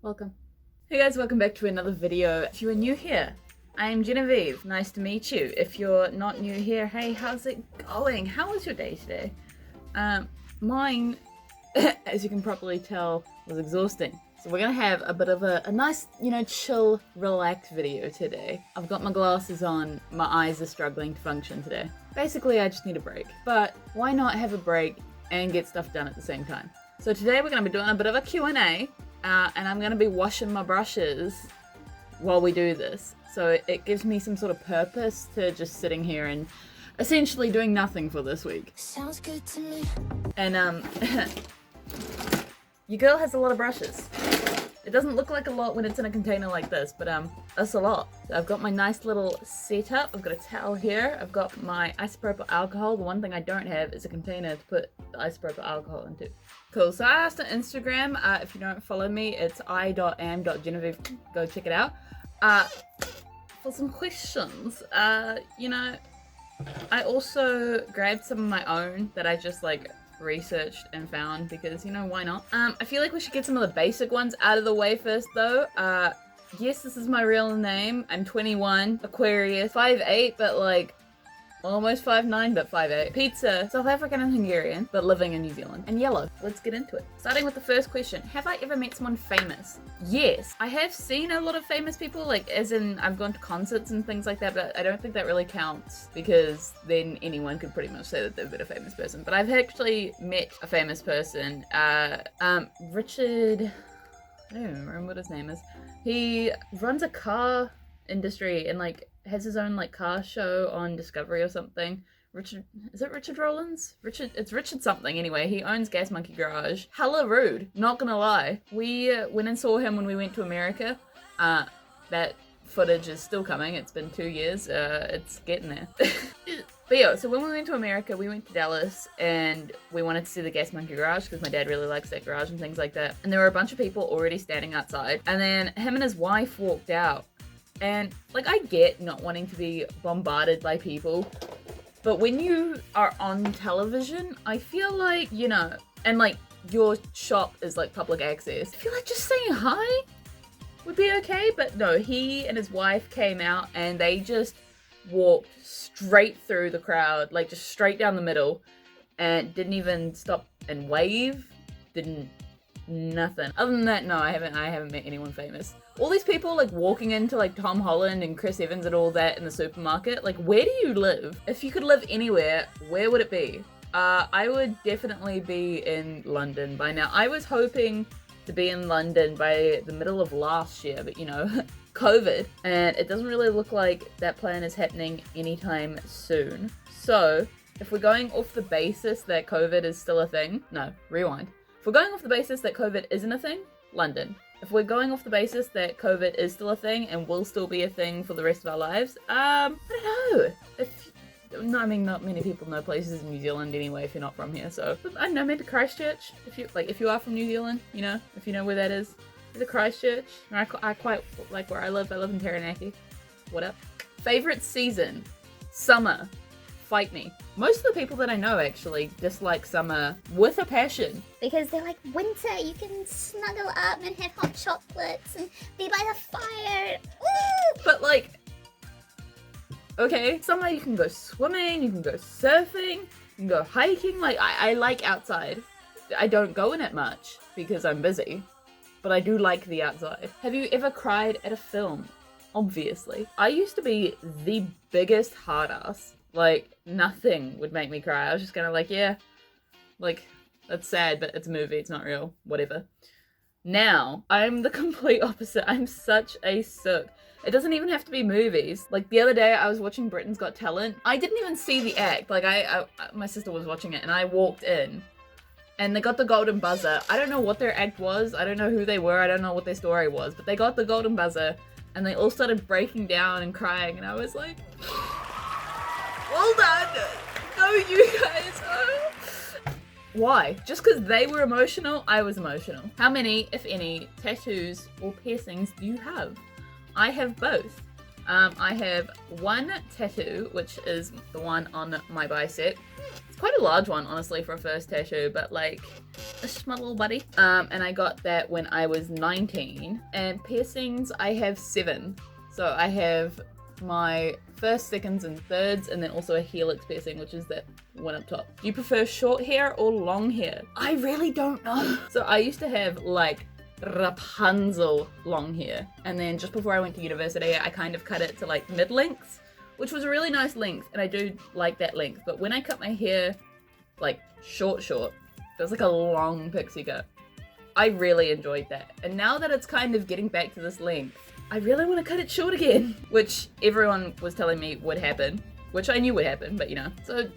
Welcome. Hey guys, welcome back to another video. If you are new here, I'm Genevieve. Nice to meet you. If you're not new here, hey, how's it going? How was your day today? Mine, as you can probably tell, was exhausting. So we're gonna have a bit of a nice, chill, relaxed video today. I've got my glasses on, my eyes are struggling to function today. Basically, I just need a break. But why not have a break and get stuff done at the same time? So today we're gonna be doing a bit of a Q&A. And I'm going to be washing my brushes while we do this. So it gives me some sort of purpose to just sitting here and essentially doing nothing for this week. Sounds good to me. And your girl has a lot of brushes. It doesn't look like a lot when it's in a container like this, but that's a lot. So I've got my nice little setup. I've got a towel here. I've got my isopropyl alcohol. The one thing I don't have is a container to put the isopropyl alcohol into. Cool, so I asked on Instagram, if you don't follow me, it's i.am.genevieve, go check it out, for some questions. I also grabbed some of my own that I just researched and found because, why not? I feel like we should get some of the basic ones out of the way first though. Yes, this is my real name. I'm 21, Aquarius, 5'8", but almost 5'9", but 5'8". Pizza, South African and Hungarian, but living in New Zealand. And yellow. Let's get into it. Starting with the first question. Have I ever met someone famous? Yes. I have seen a lot of famous people, as in I've gone to concerts and things like that, but I don't think that really counts because then anyone could pretty much say that they've been a famous person. But I've actually met a famous person, Richard, I don't even remember what his name is. He runs a car industry and has his own car show on Discovery or something. Is it Richard Rollins? It's Richard something anyway. He owns Gas Monkey Garage. Hella rude, not gonna lie. We went and saw him when we went to America. That footage is still coming. It's been 2 years. It's getting there. But yeah, so when we went to America, we went to Dallas and we wanted to see the Gas Monkey Garage because my dad really likes that garage and things like that. And there were a bunch of people already standing outside. And then him and his wife walked out. And, I get not wanting to be bombarded by people, but when you are on television, I feel and, your shop is, public access, I feel like just saying hi would be okay, but no, he and his wife came out and they just walked straight through the crowd, just straight down the middle, and didn't even stop and wave, nothing. Other than that, no, I haven't met anyone famous. All these people walking into Tom Holland and Chris Evans and all that in the supermarket, where do you live? If you could live anywhere, where would it be? I would definitely be in London by now. I was hoping to be in London by the middle of last year, but COVID, and it doesn't really look like that plan is happening anytime soon. So, if we're going off the basis that COVID is still a thing, no, rewind. If we're going off the basis that COVID isn't a thing, London. If we're going off the basis that COVID is still a thing and will still be a thing for the rest of our lives, I don't know. Not many people know places in New Zealand anyway if you're not from here, so I don't know, maybe Christchurch, if you are from New Zealand, if you know where that is. Is it Christchurch? I quite like where I live in Taranaki. What up? Favorite season? Summer. Fight me. Most of the people that I know actually dislike summer with a passion. Because they're like, winter, you can snuggle up and have hot chocolates and be by the fire. Woo! But okay, summer you can go swimming, you can go surfing, you can go hiking. I like outside. I don't go in it much because I'm busy, but I do like the outside. Have you ever cried at a film? Obviously. I used to be the biggest hard ass. Nothing would make me cry. I was just kind of yeah, that's sad, but it's a movie, it's not real, whatever. Now, I'm the complete opposite. I'm such a sook. It doesn't even have to be movies. The other day, I was watching Britain's Got Talent. I didn't even see the act. My sister was watching it, and I walked in, and they got the golden buzzer. I don't know what their act was. I don't know who they were. I don't know what their story was, but they got the golden buzzer, and they all started breaking down and crying, and I was like... Well done! Go you guys! Oh. Why? Just because they were emotional, I was emotional. How many, if any, tattoos or piercings do you have? I have both. I have one tattoo, which is the one on my bicep. It's quite a large one, honestly, for a first tattoo, but like, it's just my little buddy. And I got that when I was 19. And piercings, I have 7. So I have my first, seconds, and thirds, and then also a helix piercing, which is that one up top. Do you prefer short hair or long hair? I really don't know. So I used to have like Rapunzel long hair, and then just before I went to university I kind of cut it to like mid-length, which was a really nice length, and I do like that length. But when I cut my hair like short, it was like a long pixie cut. I really enjoyed that, and now that it's kind of getting back to this length, I really want to cut it short again, which everyone was telling me would happen, which I knew would happen, but you know, so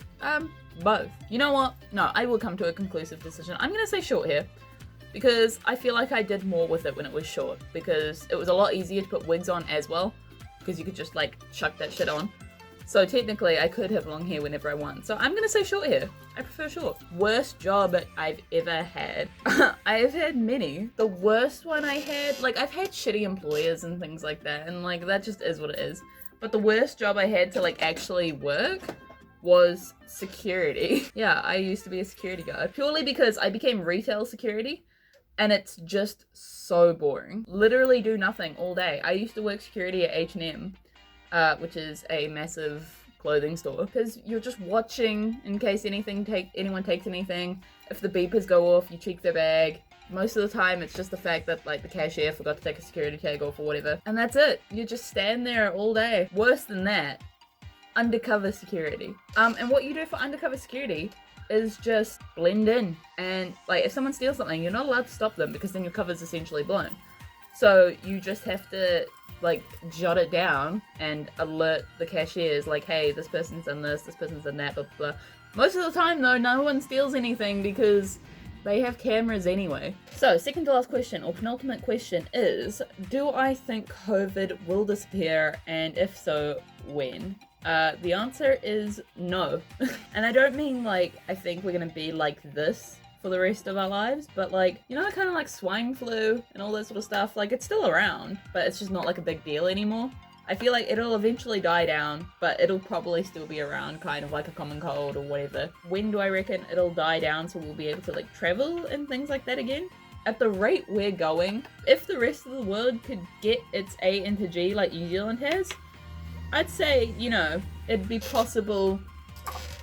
both. You know what, no, I will come to a conclusive decision. I'm gonna say short hair, because I feel like I did more with it when it was short, because it was a lot easier to put wigs on as well, because you could just like chuck that shit on. So technically I could have long hair whenever I want. So I'm gonna say short hair. I prefer short. Worst job I've ever had. I've had many. The worst one I had, like I've had shitty employers and things like that, and like that just is what it is. But the worst job I had to like actually work was security. Yeah, I used to be a security guard, purely because I became retail security. And it's just so boring. Literally do nothing all day. I used to work security at H&M, which is a massive clothing store, because you're just watching in case anyone takes anything. If the beepers go off, you check their bag. Most of the time, it's just the fact that like the cashier forgot to take a security tag off or whatever. And that's it. You just stand there all day. Worse than that, undercover security. And what you do for undercover security is just blend in, and like if someone steals something, you're not allowed to stop them, because then your cover's essentially blown. So you just have to like jot it down and alert the cashiers like, hey, this person's done this person's done that, blah blah blah. Most of the time though, no one steals anything because they have cameras anyway. So second to last question, or penultimate question, is do I think COVID will disappear, and if so, when? The answer is no. And I don't mean like I think we're gonna be like this for the rest of our lives, but like, you know, kind of like swine flu and all that sort of stuff, like it's still around, but it's just not like a big deal anymore. I feel like it'll eventually die down, but it'll probably still be around, kind of like a common cold or whatever. When do I reckon it'll die down so we'll be able to like travel and things like that again? At the rate we're going, if the rest of the world could get its A into G like New Zealand has, I'd say, you know, it'd be possible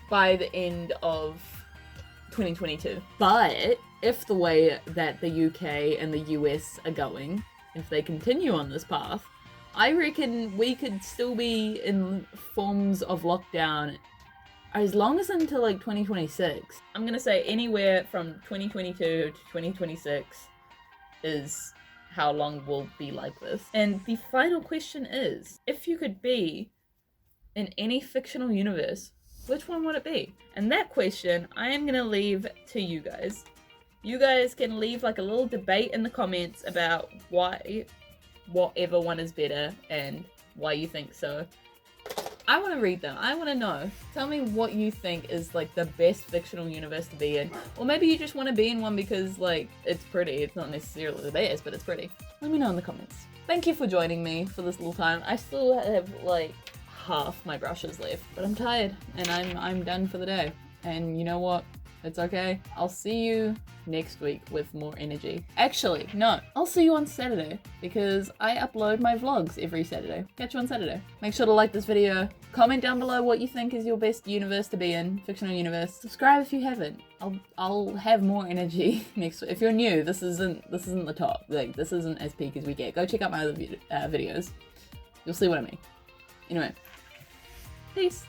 by the end of 2022. But if the way that the UK and the US are going, if they continue on this path, I reckon we could still be in forms of lockdown as long as until like 2026. I'm gonna say anywhere from 2022 to 2026 is how long we'll be like this. And the final question is, if you could be in any fictional universe, which one would it be? And that question I am gonna leave to you guys. You guys can leave like a little debate in the comments about why whatever one is better and why you think so. I want to read them. I want to know. Tell me what you think is like the best fictional universe to be in. Or maybe you just want to be in one because like it's pretty. It's not necessarily the best, but it's pretty. Let me know in the comments. Thank you for joining me for this little time. I still have like half my brushes left, but I'm tired and I'm done for the day. And you know what? It's okay. I'll see you next week with more energy. Actually, no. I'll see you on Saturday because I upload my vlogs every Saturday. Catch you on Saturday. Make sure to like this video. Comment down below what you think is your best universe to be in. Fictional universe. Subscribe if you haven't. I'll have more energy next week. If you're new, this isn't the top. Like, this isn't as peak as we get. Go check out my other videos. You'll see what I mean. Anyway. Peace.